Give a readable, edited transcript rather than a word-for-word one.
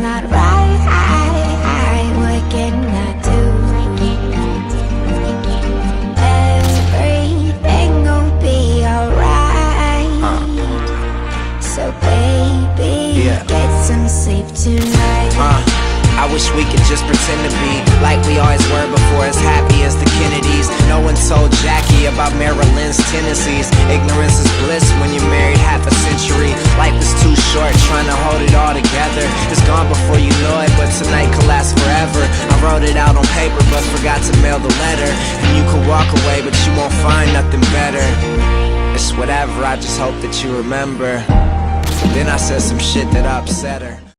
not right. What can I do? Everything gon' be alright. So baby, get some sleep tonight. I wish we could just pretend to be like we always were before, as happy as the Kennedys. No one told Jackie about Marilyn's tendencies. Ignorance is bliss when you're married half a century. Life is too short, trying to hold it all together. It's gone before you know it, but tonight could last forever. I wrote it out on paper, but forgot to mail the letter. And you could walk away, but you won't find nothing better. It's whatever, I just hope that you remember. Then I said some shit that upset her.